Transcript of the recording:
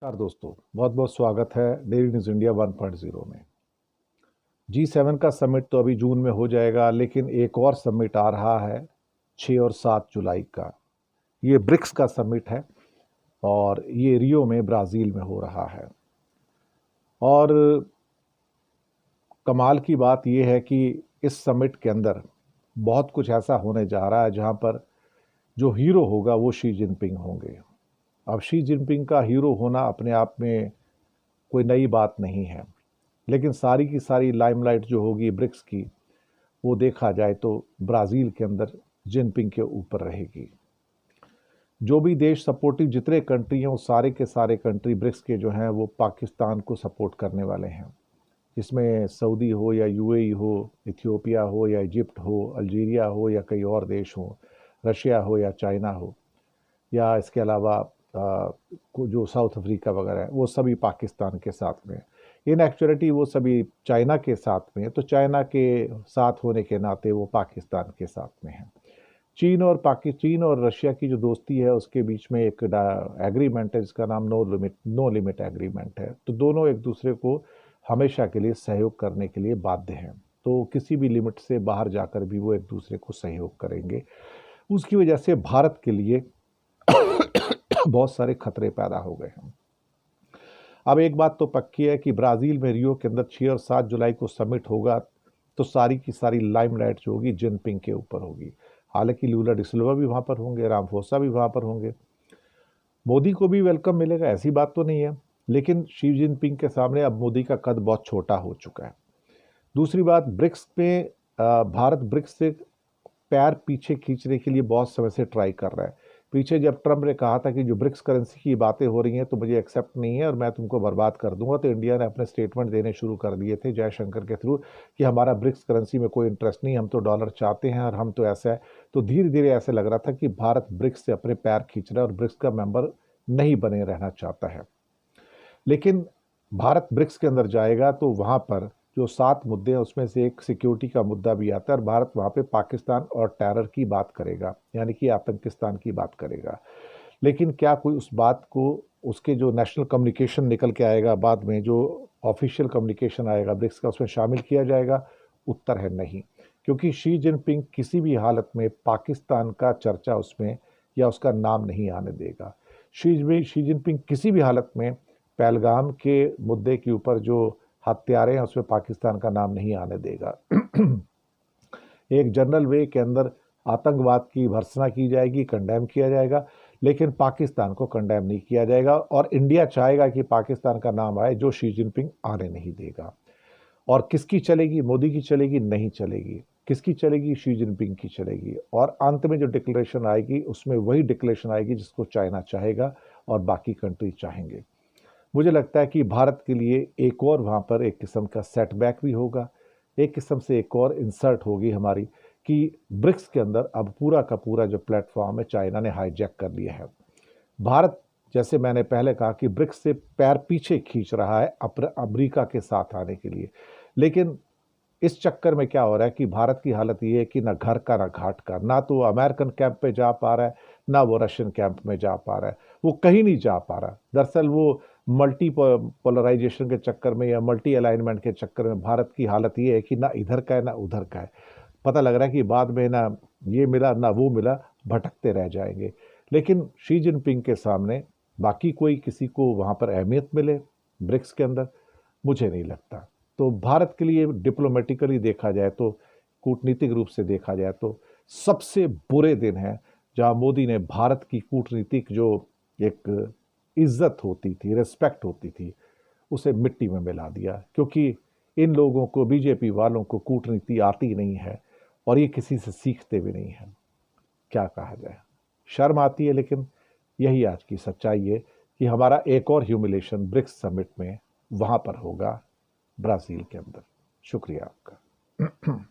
नमस्कार दोस्तों, बहुत बहुत स्वागत है डेली न्यूज़ इंडिया 1.0 में। G7 का समिट तो अभी जून में हो जाएगा, लेकिन एक और समिट आ रहा है 6 और 7 जुलाई का। ये ब्रिक्स का समिट है और ये रियो में ब्राज़ील में हो रहा है। और कमाल की बात यह है कि इस समिट के अंदर बहुत कुछ ऐसा होने जा रहा है जहां पर जो हीरो होगा वो शी जिनपिंग होंगे। अब शी जिनपिंग का हीरो होना अपने आप में कोई नई बात नहीं है, लेकिन सारी की सारी लाइमलाइट जो होगी ब्रिक्स की, वो देखा जाए तो ब्राज़ील के अंदर जिनपिंग के ऊपर रहेगी। जो भी देश सपोर्टिव जितने कंट्री हैं वो सारे के सारे कंट्री ब्रिक्स के जो हैं वो पाकिस्तान को सपोर्ट करने वाले हैं। इसमें सऊदी हो या यूएई हो, इथियोपिया हो या इजिप्ट हो, अल्जीरिया हो या कई और देश हो, रशिया हो या चाइना हो, या इसके अलावा जो साउथ अफ्रीका वगैरह है, वो सभी पाकिस्तान के साथ में। इन एक्चुअलिटी वो सभी चाइना के साथ में, तो चाइना के साथ होने के नाते वो पाकिस्तान के साथ में है। चीन और रशिया की जो दोस्ती है उसके बीच में एक एग्रीमेंट है जिसका नाम नो लिमिट एग्रीमेंट है। तो दोनों एक दूसरे को हमेशा के लिए सहयोग करने के लिए बाध्य हैं। तो किसी भी लिमिट से बाहर जाकर भी वो एक दूसरे को सहयोग करेंगे। उसकी वजह से भारत के लिए बहुत सारे खतरे पैदा हो गए हैं। अब एक बात तो पक्की है कि ब्राज़ील में रियो के अंदर 6 और 7 जुलाई को समिट होगा, तो सारी की सारी लाइमलाइट जो होगी जिनपिंग के ऊपर होगी। हालांकि लूला डिसिल्वा भी वहां पर होंगे, रामफोसा भी वहां पर होंगे, मोदी को भी वेलकम मिलेगा, ऐसी बात तो नहीं है। लेकिन शी जिनपिंग के सामने अब मोदी का कद बहुत छोटा हो चुका है। दूसरी बात, ब्रिक्स में भारत ब्रिक्स से पैर पीछे खींचने के लिए बहुत समय से ट्राई कर रहा है। पीछे जब ट्रम्प ने कहा था कि जो ब्रिक्स करेंसी की बातें हो रही हैं तो मुझे एक्सेप्ट नहीं है और मैं तुमको बर्बाद कर दूंगा, तो इंडिया ने अपने स्टेटमेंट देने शुरू कर दिए थे जयशंकर के थ्रू कि हमारा ब्रिक्स करेंसी में कोई इंटरेस्ट नहीं, हम तो डॉलर चाहते हैं और हम तो ऐसा है। तो धीरे धीरे ऐसे लग रहा था कि भारत ब्रिक्स से अपने पैर खींच रहा है और ब्रिक्स का मेंबर नहीं बने रहना चाहता है। लेकिन भारत ब्रिक्स के अंदर जाएगा तो वहां पर जो 7 मुद्दे हैं उसमें से एक सिक्योरिटी का मुद्दा भी आता है और भारत वहां पे पाकिस्तान और टेरर की बात करेगा, यानी कि आतंकिस्तान की बात करेगा। लेकिन क्या कोई उस बात को, उसके जो नेशनल कम्युनिकेशन निकल के आएगा बाद में, जो ऑफिशियल कम्युनिकेशन आएगा ब्रिक्स का, उसमें शामिल किया जाएगा? उत्तर है नहीं। क्योंकि शी जिनपिंग किसी भी हालत में पाकिस्तान का चर्चा उसमें या उसका नाम नहीं आने देगा। शी जिनपिंग किसी भी हालत में पहलगाम के मुद्दे के ऊपर जो हत्यारे हैं उसमें पाकिस्तान का नाम नहीं आने देगा। एक जनरल वे के अंदर आतंकवाद की भर्त्सना की जाएगी, कंडेम किया जाएगा, लेकिन पाकिस्तान को कंडेम नहीं किया जाएगा। और इंडिया चाहेगा कि पाकिस्तान का नाम आए, जो शी जिनपिंग आने नहीं देगा। और किसकी चलेगी? मोदी की चलेगी? नहीं चलेगी। किसकी चलेगी? शी जिनपिंग की चलेगी। और अंत में जो डिक्लेरेशन आएगी उसमें वही डिक्लेरेशन आएगी जिसको चाइना चाहेगा और बाकी कंट्री चाहेंगे। मुझे लगता है कि भारत के लिए एक और वहाँ पर एक किस्म का सेटबैक भी होगा, एक किस्म से एक और इंसर्ट होगी हमारी, कि ब्रिक्स के अंदर अब पूरा का पूरा जो प्लेटफॉर्म है चाइना ने हाईजैक कर लिया है। भारत, जैसे मैंने पहले कहा, कि ब्रिक्स से पैर पीछे खींच रहा है अमेरिका के साथ आने के लिए। लेकिन इस चक्कर में क्या हो रहा है कि भारत की हालत ये है कि ना घर का ना घाट का, ना तो अमेरिकन कैंप पे जा पा रहा है, ना वो रशियन कैंप में जा पा रहा है, वो कहीं नहीं जा पा रहा। दरअसल वो मल्टी पोलराइजेशन के चक्कर में या मल्टी अलाइनमेंट के चक्कर में भारत की हालत ये है कि ना इधर का है ना उधर का है। पता लग रहा है कि बाद में ना ये मिला ना वो मिला, भटकते रह जाएंगे। लेकिन शी जिनपिंग के सामने बाकी कोई किसी को वहाँ पर अहमियत मिले ब्रिक्स के अंदर, मुझे नहीं लगता। तो भारत के लिए डिप्लोमेटिकली देखा जाए तो, कूटनीतिक रूप से देखा जाए तो, सबसे बुरे दिन है जहां मोदी ने भारत की कूटनीतिक जो एक इज्जत होती थी, रिस्पेक्ट होती थी, उसे मिट्टी में मिला दिया। क्योंकि इन लोगों को, बीजेपी वालों को कूटनीति आती नहीं है और ये किसी से सीखते भी नहीं है। क्या कहा जाए, शर्म आती है। लेकिन यही आज की सच्चाई है कि हमारा एक और ह्यूमिलेशन ब्रिक्स समिट में वहां पर होगा, ब्राज़ील के अंदर। शुक्रिया आपका।